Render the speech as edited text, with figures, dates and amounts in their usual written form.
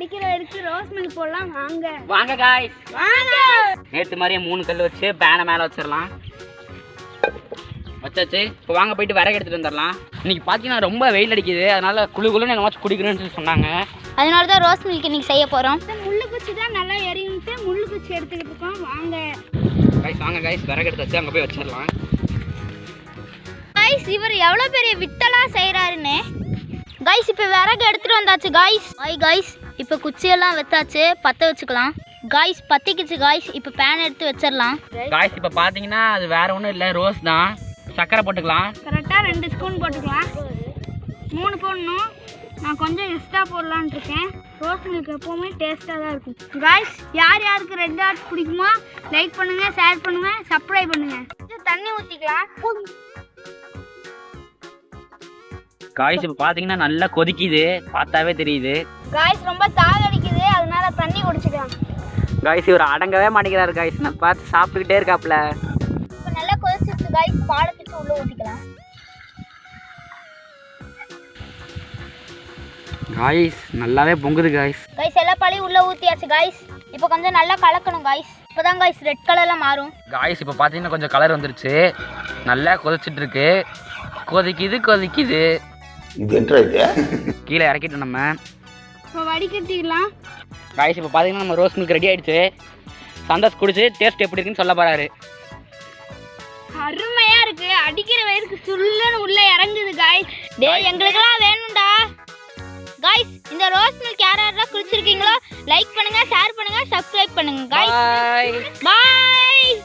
அடிக்கிற வரைக்கும் rose milk போடலாம். வாங்க வாங்க गाइस வாங்க. நேத்து மாதிரியே 3 கல் வச்சு பேனை மேலே வச்சிடலாம். வச்சாச்சு. இப்போ வாங்க போயிட்டு விறகு எடுத்துட்டு வந்துடலாம். இன்னைக்கு பார்த்தீங்கன்னா ரொம்ப வெயில் அடிக்குது, அதனால குளுன்னு என்னமாச்சும் குடிக்கணும்னு சொல்லி சொன்னாங்க. அதனால தான் ரோஸ் மில்க் இன்னைக்கு செய்ய போகிறோம். முள்ளு குச்சி தான் நல்லா எரியுன்ட்டு முள்ளு குச்சி எடுத்துக்கிட்டு இருக்கோம். வாங்க गाइस வாங்க गाइस விறகு எடுத்து வச்சு அங்கே போய் வச்சிடலாம். கைஸ் இவர் எவ்வளோ பெரிய வித்தலா செய்கிறாருன்னு. கைஸ் இப்போ விறகு எடுத்துகிட்டு வந்தாச்சு கைஸ். கைஸ் இப்போ குச்சியெல்லாம் வச்சாச்சு, பற்ற வச்சுக்கலாம். கைஸ் பற்றிக்கிச்சு கைஸ். இப்போ பேன் எடுத்து வச்சிடலாம். गाइस இப்போ பார்த்தீங்கன்னா அது வேற ஒன்றும் இல்லை, ரோஸ் தான். சக்கரை போட்டுக்கலாம். கரெக்டாக 2 ஸ்பூன் போட்டுக்கலாம். 3 போடணும். நான் கொஞ்சம் எக்ஸ்ட்ரா போடலான்னு இருக்கேன். ரோஸ் மில்க் எப்போவுமே டேஸ்ட்டாக தான் இருக்கும். காய்ஸ் யார் யாருக்கு ரெட் ஹார்ட் பிடிக்குமோ லைக் பண்ணுங்கள், ஷேர் பண்ணுங்கள், சப்ஸ்கிரைப் பண்ணுங்கள். கொஞ்சம் தண்ணி ஊற்றிக்கலாம். गाइस இப்போ பார்த்தீங்கன்னா நல்லா கொதிக்குது, பார்த்தாவே தெரியுது. காய்ஸ் ரொம்ப தாக அடிக்குது, அதனால தண்ணி குடிச்சிக்கலாம். गाइस இவர் அடங்கவே மாட்டேங்கிறாரு गाइस. நான் பார்த்து சாப்பிட்டுக்கிட்டே இருக்காப்ல. இப்போ நல்லா கொதிச்சிருச்சு கைஸ். பாலத்துக்கு உள்ளே ஊற்றிக்கலாம். गाइस நல்லாவே பொங்குது गाइस. கைஸ் எல்லா பாலையும் உள்ளே ஊற்றியாச்சு கைஸ். இப்போ கொஞ்சம் நல்லா கலக்கணும் கைஸ். இப்போ தான் கைஸ் ரெட் கலரில் மாறும். गाइस இப்போ பார்த்தீங்கன்னா கொஞ்சம் கலர் வந்துருச்சு, நல்லா கொதிச்சிட்டு இருக்கு. கொதிக்குது கீழே இறக்கிட்டோம் நம்ம. இப்போ வடிகட்டிக்கலாம். गाइस இப்போ பார்த்தீங்கன்னா நம்ம ரோஸ் மில்க் ரெடி ஆயிடுச்சு. சந்தோஷ் குடிச்சு டேஸ்ட் எப்படி இருக்குன்னு சொல்ல போறாரு. அருமையா இருக்கு. அடிக்கிற வயிறுக்கு சுள்ளுன்னு உள்ள இறங்குது காய்ஸ். டேய் எங்களுக்கெல்லாம் வேணும்டா. கைஸ் இந்த ரோஸ் மில்க் யாரெல்லாம் குடிச்சிருக்கீங்களோ லைக் பண்ணுங்க, ஷேர் பண்ணுங்க, சப்ஸ்கிரைப் பண்ணுங்க கைஸ். பாய். பாய்.